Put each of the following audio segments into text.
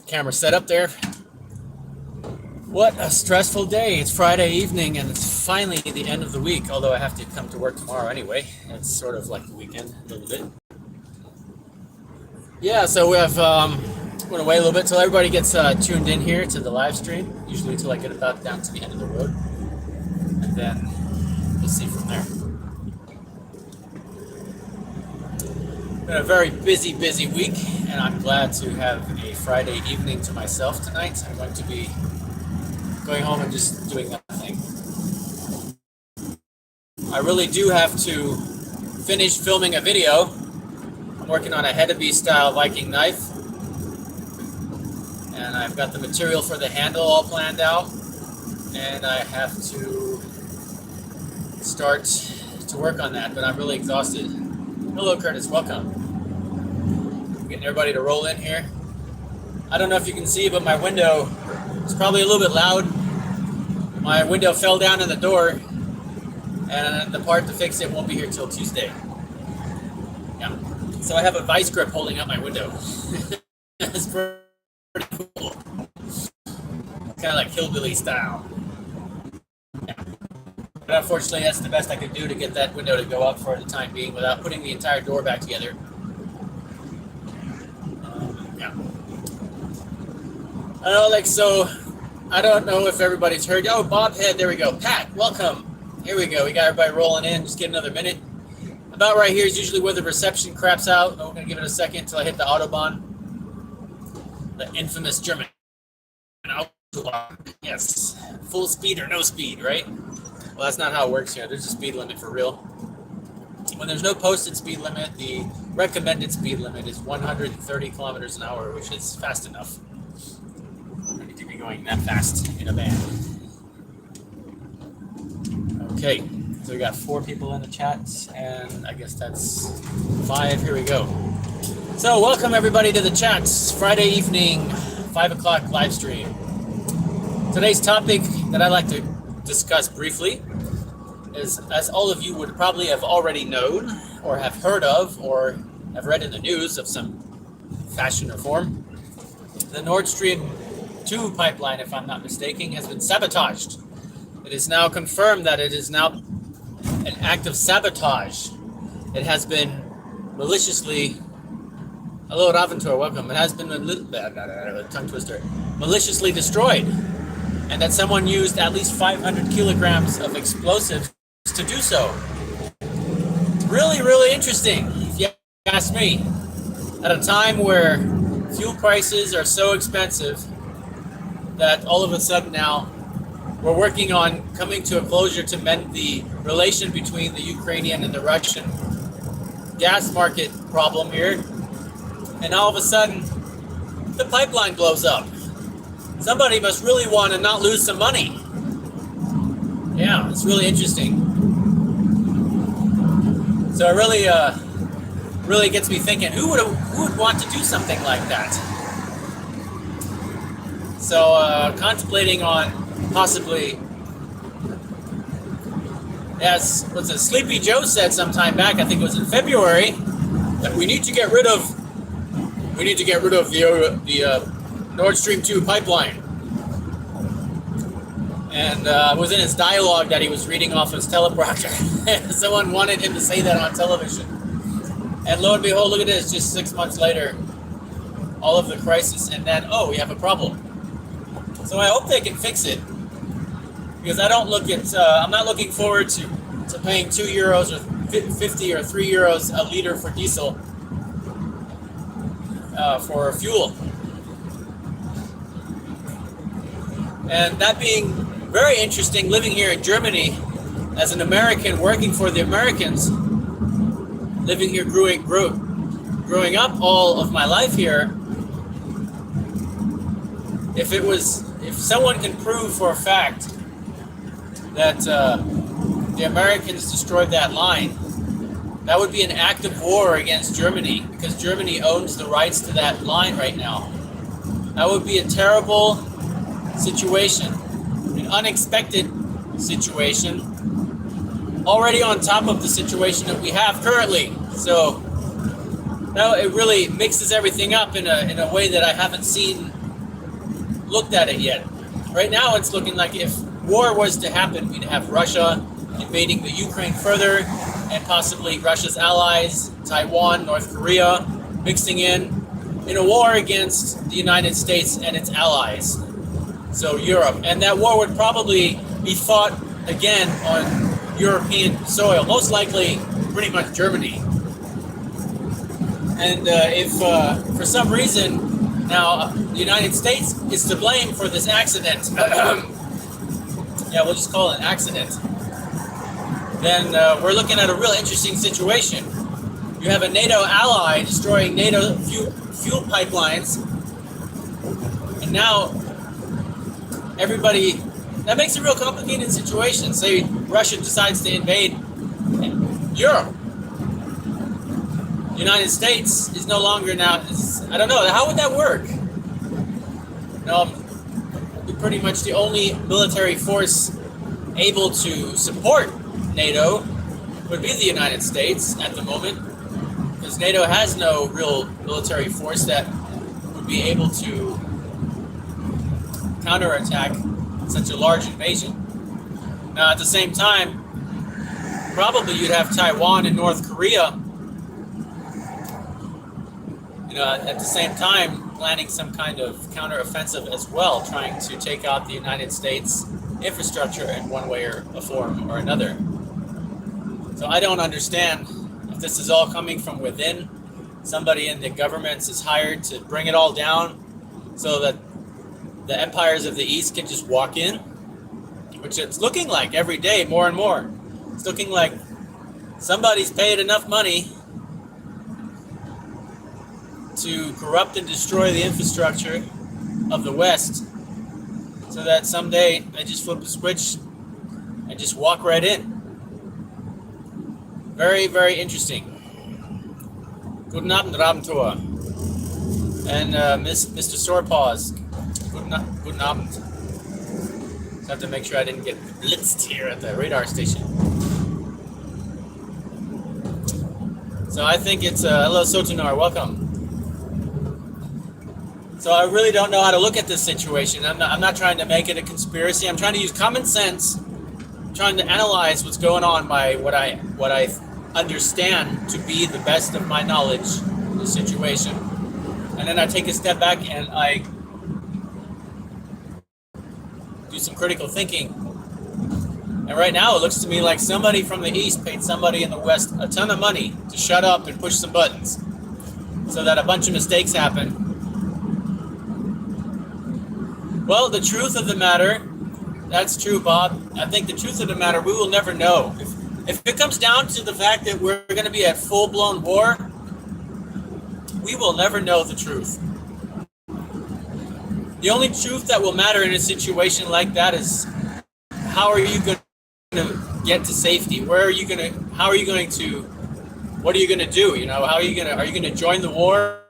Camera set up there. What a stressful day. It's Friday evening and it's finally the end of the week, although I have to come to work tomorrow anyway. It's sort of like the weekend a little bit. Yeah, so we have went away a little bit till everybody gets tuned in here to the live stream, usually till I get about down to the end of the road. And then we'll see from there. Been a very busy week, and I'm glad to have a Friday evening to myself tonight. I'm going to be going home and just doing nothing. I really do have to finish filming a video. I'm working on a Hedeby style Viking knife, and I've got the material for the handle all planned out, and I have to start to work on that, but I'm really exhausted. Hello, Curtis. Welcome. Getting everybody to roll in here. I don't know if you can see, but my window is probably a little bit loud. My window fell down in the door, and the part to fix it won't be here till Tuesday. Yeah. So I have a vice grip holding up my window. It's pretty cool. Kind of like hillbilly style. Yeah. But unfortunately, that's the best I could do to get that window to go up for the time being without putting the entire door back together. Yeah. I know, like, so, I don't know if everybody's heard. Oh, Bobhead, there we go. Pat, welcome. Here we go. We got everybody rolling in. Just get another minute. About right here is usually where the reception craps out. I'm going to give it a second until I hit the Autobahn. The infamous German Autobahn. Yes. Full speed or no speed, right? Well, that's not how it works here. There's a speed limit for real. When there's no posted speed limit, the recommended speed limit is 130 kilometers an hour, which is fast enough. I need to be going that fast in a van. Okay, so we got 4 people in the chat, and I guess that's 5. Here we go. So welcome everybody to the chat. Friday evening, 5 o'clock live stream. Today's topic that I'd like to discuss briefly is, as all of you would probably have already known or have heard of or have read in the news of some fashion or form, the Nordstream 2 pipeline, if I'm not mistaken, has been sabotaged. It is now confirmed that it is now an act of sabotage. It has been maliciously, hello Raventor, welcome. It has been tongue twister, maliciously destroyed. And that someone used at least 500 kilograms of explosives to do so. Really, really interesting, if you ask me. At a time where fuel prices are so expensive that all of a sudden now we're working on coming to a closure to mend the relation between the Ukrainian and the Russian gas market problem here. And all of a sudden, the pipeline blows up. Somebody must really want to not lose some money. Yeah, it's really interesting. So it really gets me thinking, who would want to do something like that? So contemplating on possibly, as what's it, Sleepy Joe said sometime back, I think it was in February, that we need to get rid of the Nord Stream 2 pipeline. And it was in his dialogue that he was reading off his teleprompter. Someone wanted him to say that on television. And lo and behold, look at this, just 6 months later, all of the crisis, and then, oh, we have a problem. So I hope they can fix it. Because I don't look at, I'm not looking forward to paying €2 or 50 or 3 euros a liter for diesel for fuel. And that being very interesting, living here in Germany as an American working for the Americans, living here, growing up all of my life here, if someone can prove for a fact that the Americans destroyed that line, that would be an act of war against Germany, because Germany owns the rights to that line right now. That would be a terrible situation, an unexpected situation, already on top of the situation that we have currently. So now it really mixes everything up in a way that I haven't seen looked at it yet. Right now, it's looking like if war was to happen, we'd have Russia invading the Ukraine further, and possibly Russia's allies, Taiwan, North Korea, mixing in a war against the United States and its allies, so Europe. And that war would probably be fought again on European soil, most likely pretty much Germany. And if for some reason now the United States is to blame for this accident, yeah, we'll just call it an accident, then we're looking at a real interesting situation. You have a NATO ally destroying NATO fuel pipelines, and now everybody, that makes a real complicated situation. Say Russia decides to invade Europe. The United States is no longer now, I don't know, how would that work? No, pretty much the only military force able to support NATO would be the United States at the moment, because NATO has no real military force that would be able to counterattack such a large invasion. Now, at the same time, probably you'd have Taiwan and North Korea, at the same time planning some kind of counteroffensive as well, trying to take out the United States infrastructure in one way or a form or another. So I don't understand if this is all coming from within. Somebody in the governments is hired to bring it all down so that the empires of the East can just walk in, which it's looking like every day more and more. It's looking like somebody's paid enough money to corrupt and destroy the infrastructure of the West so that someday they just flip a switch and just walk right in. Very, very interesting. Guten Abend, Rabentor. And Mr. Sorepaws. Guten Abend. Just have to make sure I didn't get blitzed here at the radar station. So I think it's, hello Sotonar, welcome. So I really don't know how to look at this situation. I'm not trying to make it a conspiracy. I'm trying to use common sense. I'm trying to analyze what's going on by what I understand to be the best of my knowledge of the situation. And then I take a step back and I do some critical thinking. And right now it looks to me like somebody from the East paid somebody in the West a ton of money to shut up and push some buttons so that a bunch of mistakes happen. Well, the truth of the matter, that's true, Bob. I think the truth of the matter, we will never know. If it comes down to the fact that we're going to be at full-blown war, we will never know the truth. The only truth that will matter in a situation like that is how are you going to get to safety? Where are you going to? How are you going to? What are you going to do? How are you going to? Are you going to join the war?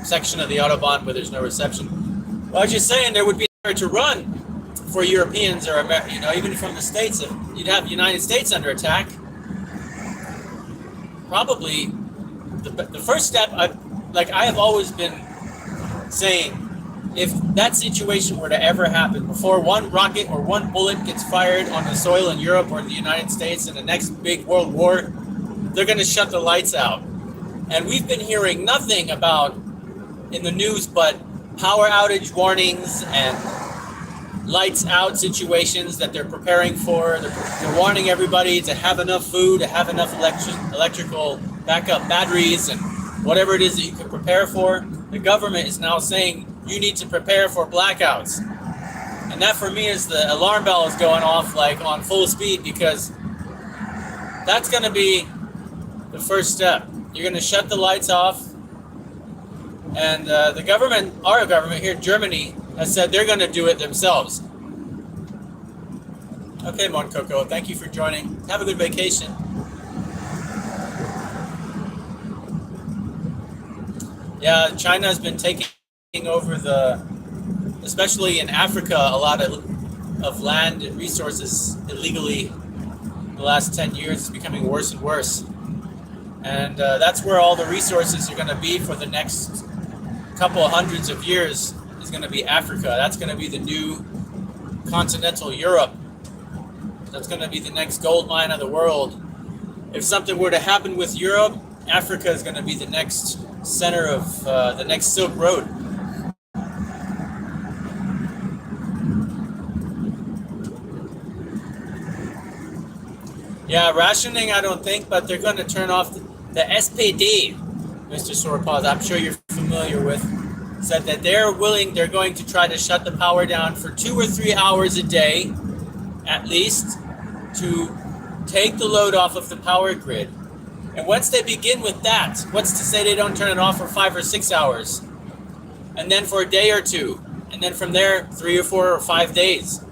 Section of the Autobahn where there's no reception. Well, I was just saying there would be nowhere to run for Europeans or even from the States. If you'd have the United States under attack, probably the first step, I have always been saying, if that situation were to ever happen, before one rocket or one bullet gets fired on the soil in Europe or the United States in the next big world war, they're going to shut the lights out. And we've been hearing nothing about in the news but power outage warnings and lights out situations that they're preparing for. They're warning everybody to have enough food, to have enough electrical backup batteries and whatever it is that you can prepare for. The government is now saying you need to prepare for blackouts. And that for me is the alarm bell is going off like on full speed, because that's going to be the first step. You're going to shut the lights off. And the government, our government here in Germany, has said they're going to do it themselves. Okay, Mon Coco, thank you for joining. Have a good vacation. Yeah, China has been taking over especially in Africa, a lot of land and resources illegally. The last 10 years is becoming worse and worse. And that's where all the resources are going to be for the next couple of hundreds of years is going to be Africa. That's going to be the new continental Europe. That's going to be the next gold mine of the world. If something were to happen with Europe, Africa is going to be the next center of the next Silk Road. Yeah, rationing, I don't think, but they're going to turn off the SPD, Mr. Sorpaz, I'm sure you're familiar with, said that they're going to try to shut the power down for 2 or 3 hours a day, at least, to take the load off of the power grid. And once they begin with that, what's to say they don't turn it off for 5 or 6 hours? And then for a day or two. And then from there, 3 or 4 or 5 days.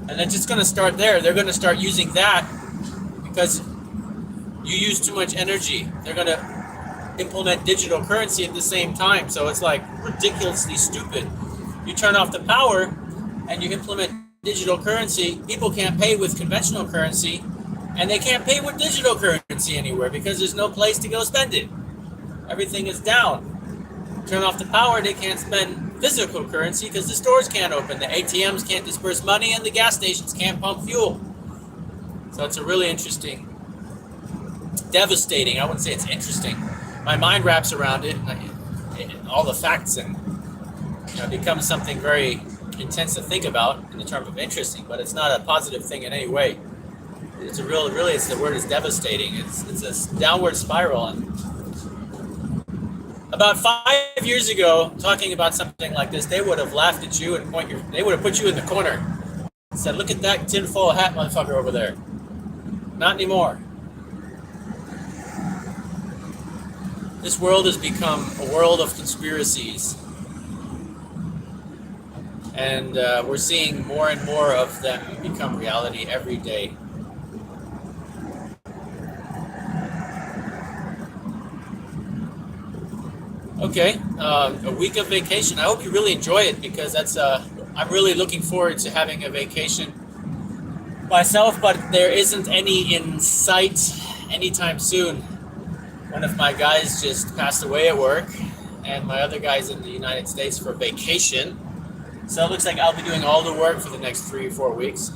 And they're just going to start there. They're going to start using that because you use too much energy. They're going to implement digital currency at the same time. So it's like ridiculously stupid. You turn off the power and you implement digital currency. People can't pay with conventional currency, and they can't pay with digital currency anywhere because there's no place to go spend it. Everything is down. Turn off the power, they can't spend physical currency because the stores can't open, the ATMs can't disperse money, and the gas stations can't pump fuel. So it's a really interesting, devastating, I wouldn't say it's interesting. My mind wraps around it, and all the facts, and it becomes something very intense to think about in the term of interesting, but it's not a positive thing in any way. It's a really, it's the word is devastating. It's a downward spiral. And about 5 years ago, talking about something like this, they would have laughed at you and they would have put you in the corner and said, "Look at that tinfoil hat motherfucker over there." Not anymore. This world has become a world of conspiracies. And we're seeing more and more of them become reality every day. Okay, a week of vacation. I hope you really enjoy it because that's I'm really looking forward to having a vacation myself, but there isn't any in sight anytime soon. One of my guys just passed away at work, and my other guy's in the United States for vacation. So it looks like I'll be doing all the work for the next 3 or 4 weeks.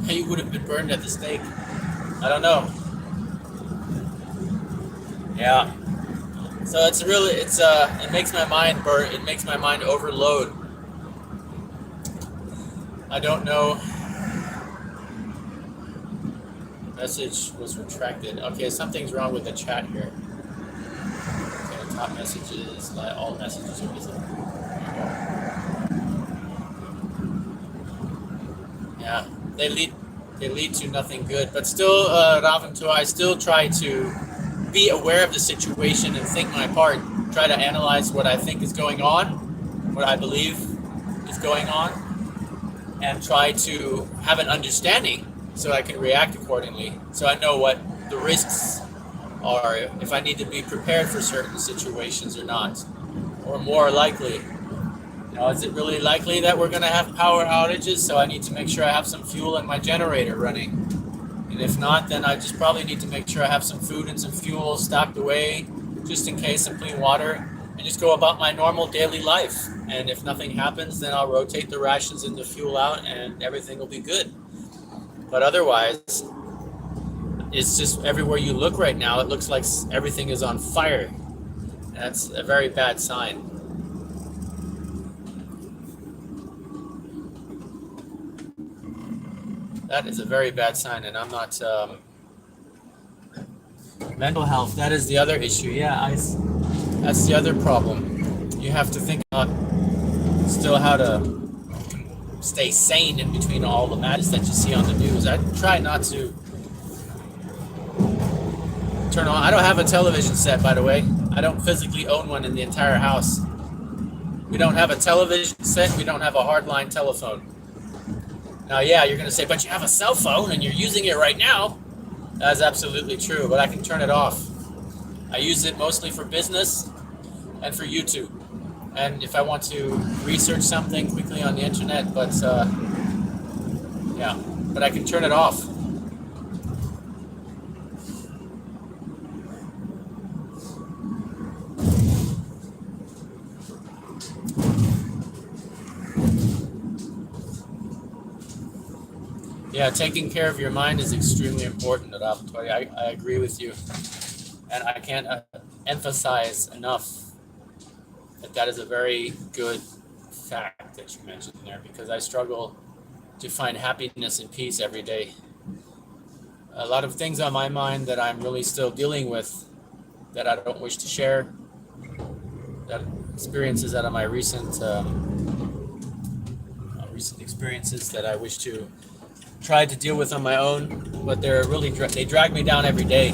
You would have been burned at the stake. I don't know. Yeah. So it makes my mind burn. It makes my mind overload. I don't know. Message was retracted. Okay, something's wrong with the chat here. Okay, top messages, all messages are missing. Yeah, they lead to nothing good. But still, Ravantu, I still try to be aware of the situation and think my part. Try to analyze what I think is going on, what I believe is going on, and try to have an understanding so I can react accordingly. So I know what the risks are, if I need to be prepared for certain situations or not, or more likely. Is it really likely that we're going to have power outages? So I need to make sure I have some fuel in my generator running. And if not, then I just probably need to make sure I have some food and some fuel stocked away, just in case, some clean water, and just go about my normal daily life. And if nothing happens, then I'll rotate the rations and the fuel out, and everything will be good. But otherwise, it's just everywhere you look right now, it looks like everything is on fire. That's a very bad sign. That is a very bad sign, and I'm not... mental health, that is the other issue. Yeah, that's the other problem. You have to think about still how to stay sane in between all the madness that you see on the news. I try not to turn on... I don't have a television set, by the way. I don't physically own one in the entire house. We don't have a television set. We don't have a hardline telephone. Now, yeah, you're going to say, but you have a cell phone and you're using it right now. That's absolutely true, but I can turn it off. I use it mostly for business and for YouTube. And if I want to research something quickly on the internet, but I can turn it off. Yeah, taking care of your mind is extremely important at Sabotage. I agree with you. And I can't emphasize enough that that is a very good fact that you mentioned there, because I struggle to find happiness and peace every day. A lot of things on my mind that I'm really still dealing with that I don't wish to share, that experiences out of my recent experiences that I wish to try to deal with on my own, but they're really they drag me down every day.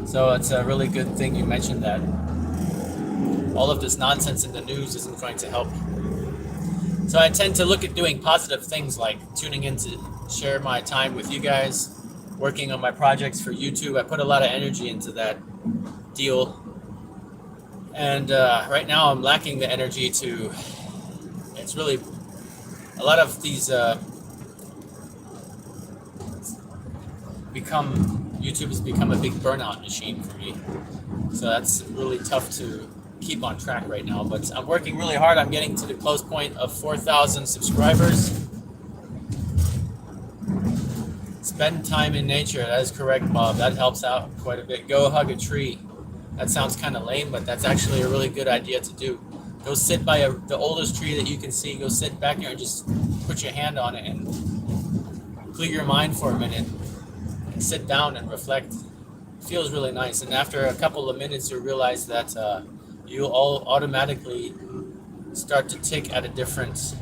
So it's a really good thing you mentioned that. All of this nonsense in the news isn't going to help. So I tend to look at doing positive things like tuning in to share my time with you guys, working on my projects for YouTube. I put a lot of energy into that deal. And right now I'm lacking the energy to, it's really, a lot of these YouTube has become a big burnout machine for me. So that's really tough to keep on track right now, but I'm working really hard. I'm getting to the close point of 4,000 subscribers. Spend time in nature. That is correct, Bob. That helps out quite a bit. Go hug a tree. That sounds kind of lame, but that's actually a really good idea to do. Go sit by the oldest tree that you can see. Go sit back there and just put your hand on it and clear your mind for a minute and sit down and reflect. It feels really nice. And after a couple of minutes, you realize that you all automatically start to tick at a different,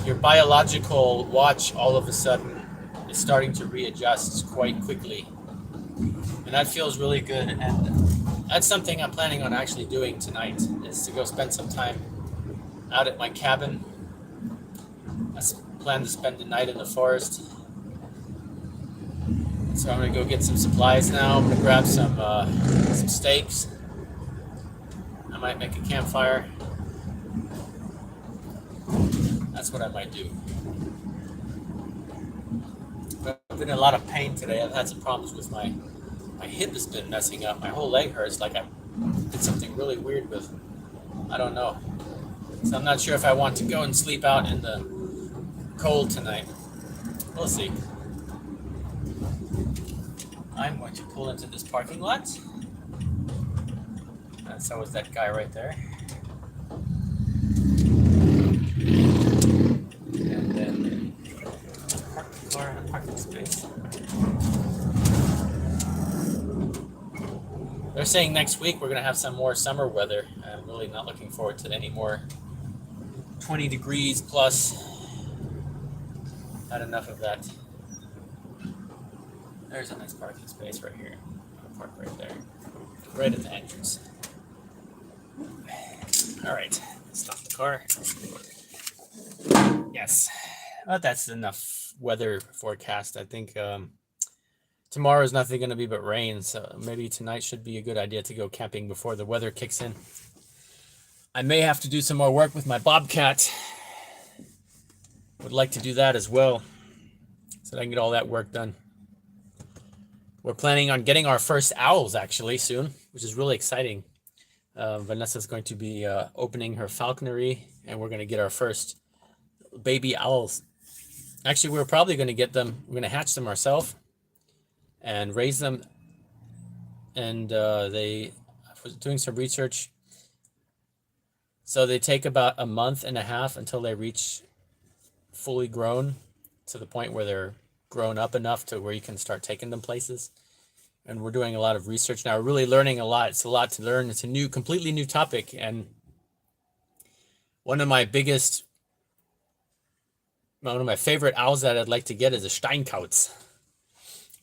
your biological watch all of a sudden is starting to readjust quite quickly. And that feels really good. And that's something I'm planning on actually doing tonight, is to go spend some time out at my cabin. I plan to spend the night in the forest. So I'm gonna go get some supplies now. I'm gonna grab some steaks. I might make a campfire. That's what I might do. But I've been in a lot of pain today. I've had some problems with my hip has been messing up. My whole leg hurts like I did something really weird with, I don't know. So I'm not sure if I want to go and sleep out in the cold tonight. We'll see. I'm going to pull into this parking lot. And so is that guy right there. And then park the car in a parking space. They're saying next week we're going to have some more summer weather. I'm really not looking forward to any more 20 degrees plus. Had enough of that. There's a nice parking space right here. I'll park right there. Right at the entrance. All right, stop the car. Yes, but that's enough weather forecast. I think tomorrow is nothing going to be but rain, so maybe tonight should be a good idea to go camping before the weather kicks in. I may have to do some more work with my bobcat. Would like to do that as well, so that I can get all that work done. We're planning on getting our first owls actually soon, which is really exciting. Vanessa's going to be opening her falconry, and we're going to get our first baby owls. Actually, we're probably going to get them. We're going to hatch them ourselves and raise them. And I was doing some research. So they take about a month and a half until they reach fully grown, to the point where they're grown up enough to where you can start taking them places. And we're doing a lot of research now. We're really learning a lot. It's a lot to learn. It's a completely new topic. And one of my favorite owls that I'd like to get is a Steinkauz.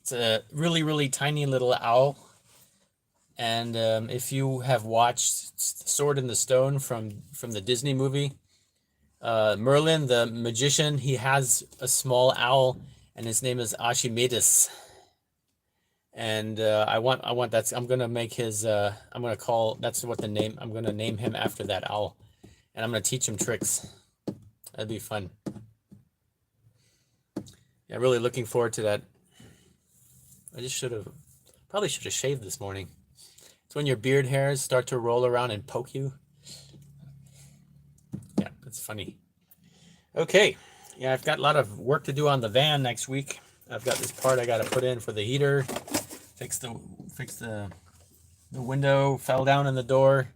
It's a really, really tiny little owl. And if you have watched Sword in the Stone from the Disney movie, Merlin, the magician, he has a small owl, and his name is Archimedes. And I want that. I'm gonna make his. That's what the name. I'm gonna name him after that owl, and I'm gonna teach him tricks. That'd be fun. Yeah, really looking forward to that. I just probably should have shaved this morning. It's when your beard hairs start to roll around and poke you. Yeah, that's funny. Okay, Yeah, I've got a lot of work to do on the van next week. I've got this part I got to put in for the heater, fix the window fell down in the door.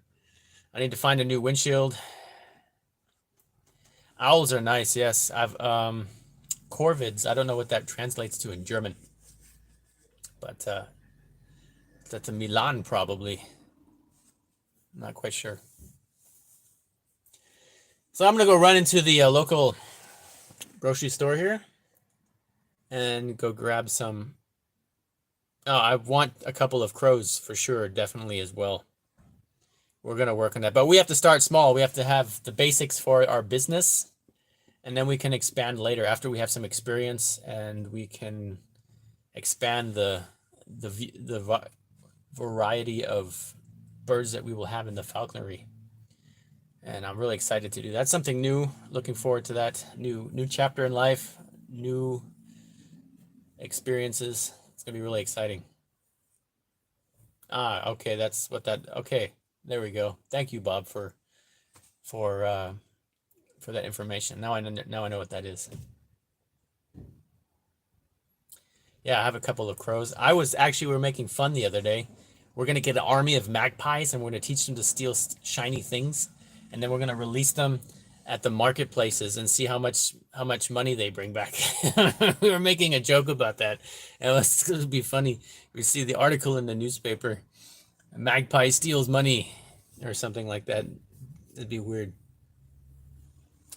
I need to find a new windshield. Owls are nice, yes. I've corvids. I don't know what that translates to in German, but that's a Milan probably. I'm not quite sure. So I'm gonna go run into the local grocery store here and go grab some. Oh, I want a couple of crows for sure, definitely as well. We're gonna work on that, but we have to start small. We have to have the basics for our business, and then we can expand later after we have some experience, and we can expand the variety of birds that we will have in the falconry. And I'm really excited to do that. That's something new. Looking forward to that new chapter in life, new experiences. It's gonna be really exciting. Ah, okay, that's what that. Okay, there we go. Thank you, Bob, for that information. Now I know what that is. Yeah, I have a couple of crows. We were making fun the other day. We're gonna get an army of magpies, and we're gonna teach them to steal shiny things, and then we're gonna release them at the marketplaces and see how much money they bring back. We were making a joke about that. It would be funny. We see the article in the newspaper, a magpie steals money or something like that. It'd be weird.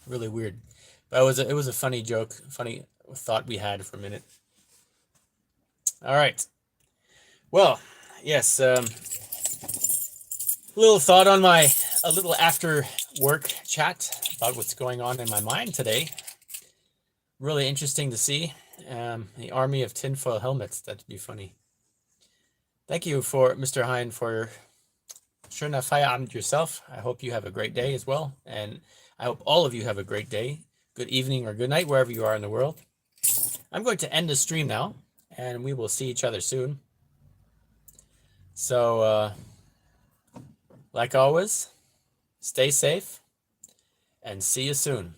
Really weird. But it was a funny joke, funny thought we had for a minute. All right. Well, yes, little thought on a little after work chat about what's going on in my mind today. Really interesting to see the army of tinfoil helmets. That'd be funny. Thank you for Mr. Hein for schöner Feierabend yourself. I hope you have a great day as well, and I hope all of you have a great day, good evening, or good night wherever you are in the world. I'm going to end the stream now, and we will see each other soon. So, like always, stay safe and see you soon.